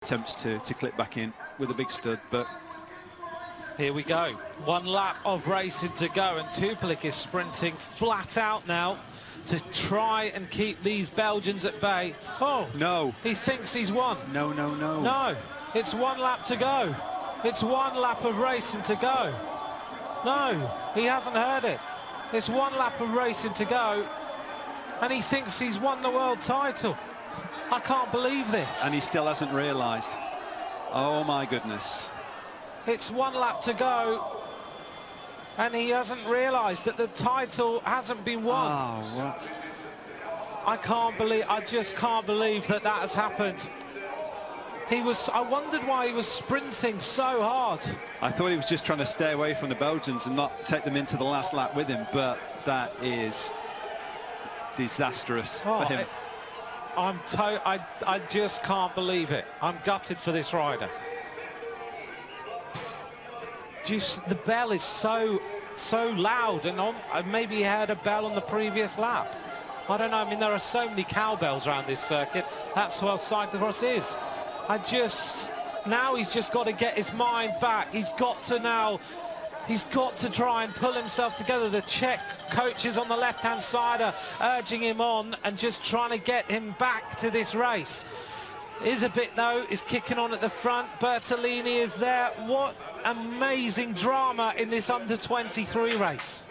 Attempts to clip back in with a big stud, but here we go. 1 lap of racing to go, and Toupalik is sprinting flat out now to try and keep these Belgians at bay. Oh, no. He thinks he's won. No, no, no. No, it's 1 lap to go. It's 1 lap of racing to go. No, he hasn't heard it. It's 1 lap of racing to go, and he thinks he's won the world title. I can't believe this. And he still hasn't realised. Oh, my goodness. It's 1 lap to go, and he hasn't realised that the title hasn't been won. Oh, what? I just can't believe that that has happened. I wondered why he was sprinting so hard. I thought he was just trying to stay away from the Belgians and not take them into the last lap with him, but that is disastrous for him. I just can't believe it. I'm gutted for this rider. Just the bell is so loud, and maybe he heard a bell on the previous lap. I don't know. I mean, there are so many cowbells around this circuit. That's how cyclocross is. Now he's just got to get his mind back. He's got to try and pull himself together. The Czech coaches on the left-hand side are urging him on and just trying to get him back to this race. Isabit, though, is kicking on at the front. Bertolini is there. What amazing drama in this under-23 race.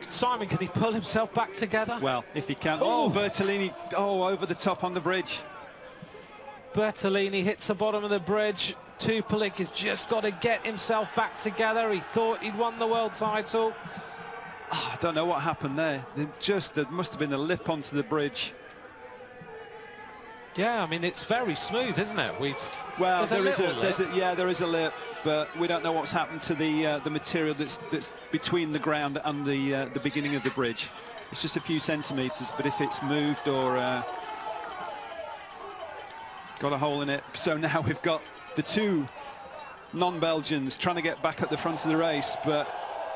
Simon, can he pull himself back together? Well, if he can. Oh, Bertolini, over the top on the bridge. Bertolini hits the bottom of the bridge. Toupalik has just got to get himself back together. He thought he'd won the world title. Oh, I don't know what happened there. There must have been a lip onto the bridge. Yeah, I mean, it's very smooth, isn't it? Well, there is a lip, but we don't know what's happened to the material that's between the ground and the beginning of the bridge. It's just a few centimeters, but if it's moved or got a hole in it. So now we've got the 2 non-Belgians trying to get back at the front of the race, but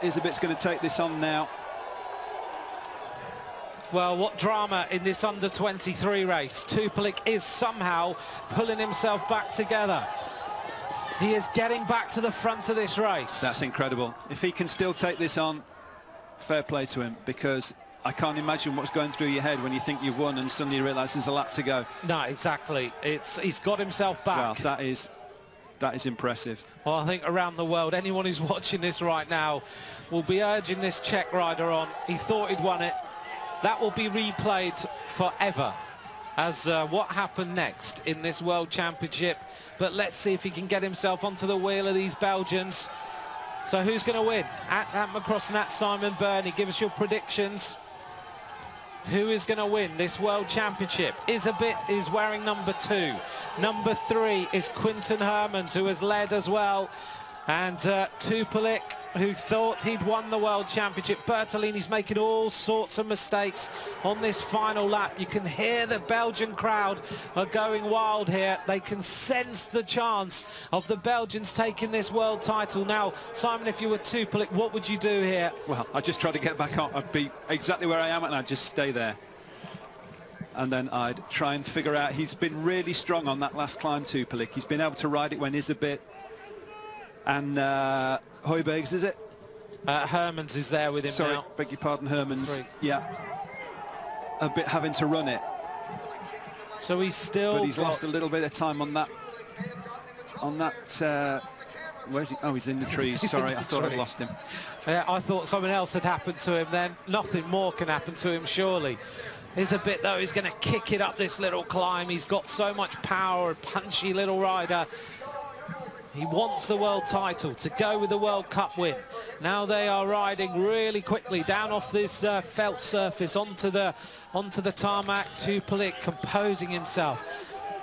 Isabit's going to take this on now. Well, what drama in this under-23 race. Toupalik is somehow pulling himself back together. He is getting back to the front of this race. That's incredible. If he can still take this on, fair play to him, because I can't imagine what's going through your head when you think you've won and suddenly you realise there's a lap to go. No, exactly. He's got himself back. Well, that is impressive. Well, I think around the world, anyone who's watching this right now will be urging this Czech rider on. He thought he'd won it. That will be replayed forever as what happened next in this World Championship. But let's see if he can get himself onto the wheel of these Belgians. So who's going to win? At Macross and at Simon Burney, give us your predictions. Who is going to win this World Championship? Isabit is wearing number 2. Number 3 is Quinten Hermans, who has led as well. And Toupalik, who thought he'd won the World Championship. Bertolini's making all sorts of mistakes on this final lap. You can hear the Belgian crowd are going wild here. They can sense the chance of the Belgians taking this world title. Now, Simon, if you were Toupalik, what would you do here? Well, I'd just try to get back on. I'd be exactly where I am and I'd just stay there. And then I'd try and figure out. He's been really strong on that last climb, Toupalik. He's been able to ride it when Isabit and Hooibergs, is it? Hermans is there with him now. Sorry, beg your pardon, Hermans. Yeah. A bit having to run it. So he's still... But he's lost a little bit of time on that... where's he? Oh, he's in the trees. Sorry, I thought I'd lost him. Yeah, I thought something else had happened to him then. Nothing more can happen to him, surely. Isabit, though, he's going to kick it up this little climb. He's got so much power, a punchy little rider. He wants the world title to go with the World Cup win. Now they are riding really quickly down off this felt surface onto the tarmac. Toupalik composing himself.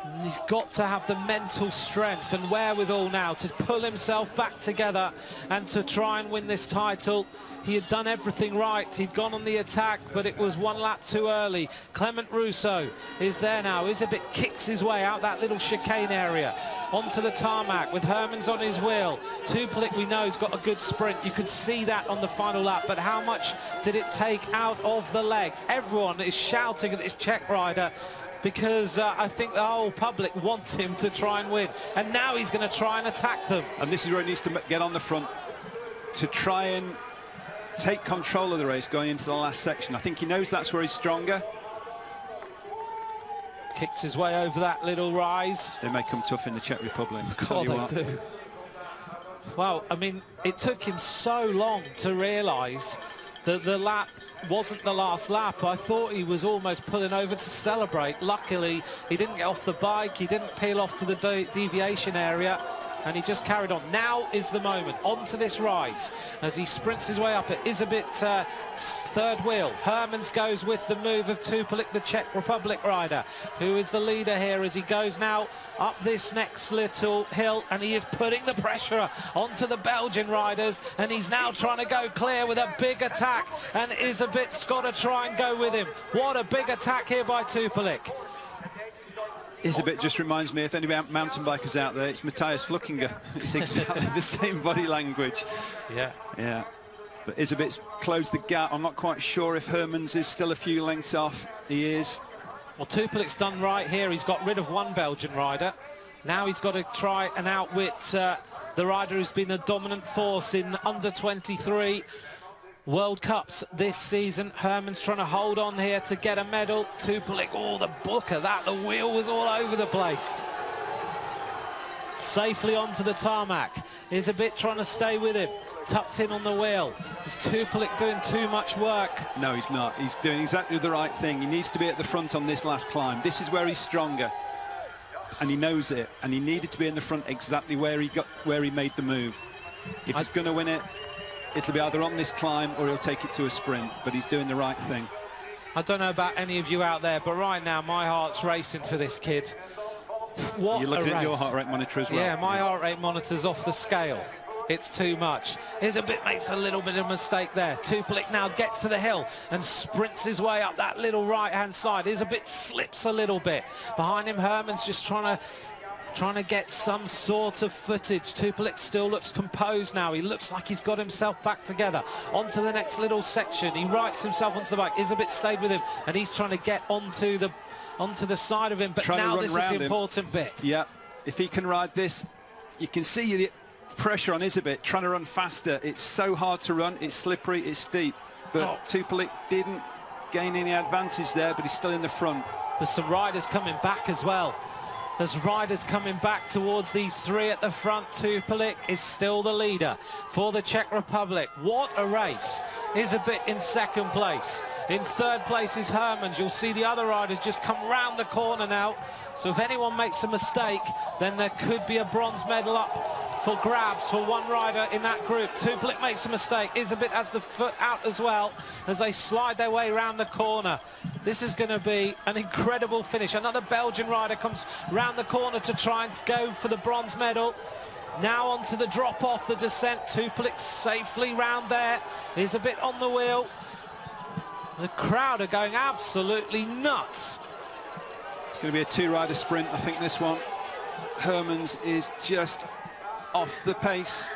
And he's got to have the mental strength and wherewithal now to pull himself back together and to try and win this title. He had done everything right. He'd gone on the attack, but it was 1 lap too early. Clement Rousseau is there now. Isabit kicks his way out that little chicane area onto the tarmac with Hermans on his wheel. Toupalik, we know, has got a good sprint. You could see that on the final lap, but how much did it take out of the legs? Everyone is shouting at this Czech rider. because I think the whole public want him to try and win. And now he's going to try and attack them. And this is where he needs to get on the front to try and take control of the race going into the last section. I think he knows that's where he's stronger. Kicks his way over that little rise. They may come tough in the Czech Republic. God, they do. Well, I mean, it took him so long to realise that the lap wasn't the last lap. I thought he was almost pulling over to celebrate. Luckily, he didn't get off the bike. He didn't peel off to the deviation area. And he just carried on. Now is the moment. Onto this rise as he sprints his way up. It is a bit third wheel. Hermans goes with the move of Toupalik, the Czech Republic rider, who is the leader here as he goes now up this next little hill, and he is putting the pressure onto the Belgian riders, and he's now trying to go clear with a big attack, and Isabit's got to try and go with him. What a big attack here by Toupalik. Isabit just reminds me, if any mountain bikers out there, it's Matthias Flukinger. It's exactly the same body language. Yeah. But Isabit's closed the gap. I'm not quite sure if Hermans is still a few lengths off. He is. Well, Toupalik's done right here. He's got rid of one Belgian rider. Now he's got to try and outwit the rider who's been the dominant force in under 23 World Cups this season. Hermans trying to hold on here to get a medal. Toupalik, oh, the book of that. The wheel was all over the place. Safely onto the tarmac. Isabit trying to stay with him. Tucked in on the wheel. Is Toupalik doing too much work? No, he's not. He's doing exactly the right thing. He needs to be at the front on this last climb. This is where he's stronger. And he knows it. And he needed to be in the front exactly where he made the move. If he's going to win it, it'll be either on this climb or he'll take it to a sprint, but he's doing the right thing. I don't know about any of you out there, but right now my heart's racing for this kid. What You're looking a at race. your heart rate monitor as well. Yeah, my heart rate monitor's off the scale. It's too much. Isabit makes a little bit of a mistake there. Toupalik now gets to the hill and sprints his way up that little right-hand side. Isabit slips a little bit. Behind him, Hermans just trying to get some sort of footage. Toupalik still looks composed now. He looks like he's got himself back together. Onto the next little section. He rights himself onto the bike. Isabit stayed with him, and he's trying to get onto the side of him. But now this is the important bit. Yeah, if he can ride this, you can see the pressure on Isabit trying to run faster. It's so hard to run. It's slippery. It's steep. But Toupalik didn't gain any advantage there, but he's still in the front. There's some riders coming back as well. There's riders coming back towards these three at the front. Toupalik is still the leader for the Czech Republic. What a race. Isabit in second place. In third place is Hermans. You'll see the other riders just come round the corner now. So if anyone makes a mistake, then there could be a bronze medal up for grabs for one rider in that group. Toupalik makes a mistake. Isabit has the foot out as well as they slide their way around the corner. This is going to be an incredible finish. Another Belgian rider comes round the corner to try and go for the bronze medal. Now onto the drop-off, the descent. Toupalik safely round there. Isabit on the wheel. The crowd are going absolutely nuts. It's going to be a two-rider sprint, I think, this one. Hermans is just off the pace.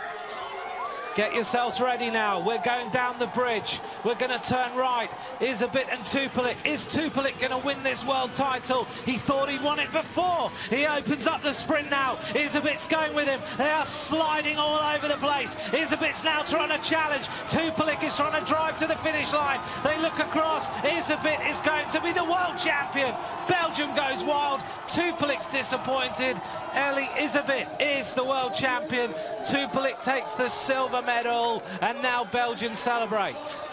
Get yourselves ready now. We're going down the bridge. We're going to turn right. Isabit and Toupalik. Is Toupalik going to win this world title? He thought he won it before. He opens up the sprint now. Isabit's going with him. They are sliding all over the place. Isabit's now trying to challenge. Toupalik is trying to drive to the finish line. They look across. Isabit is going to be the world champion. Belgium goes wild. Toupalik's disappointed. Elie Isabit is the world champion. Toupalik takes the silver medal, and now Belgium celebrates.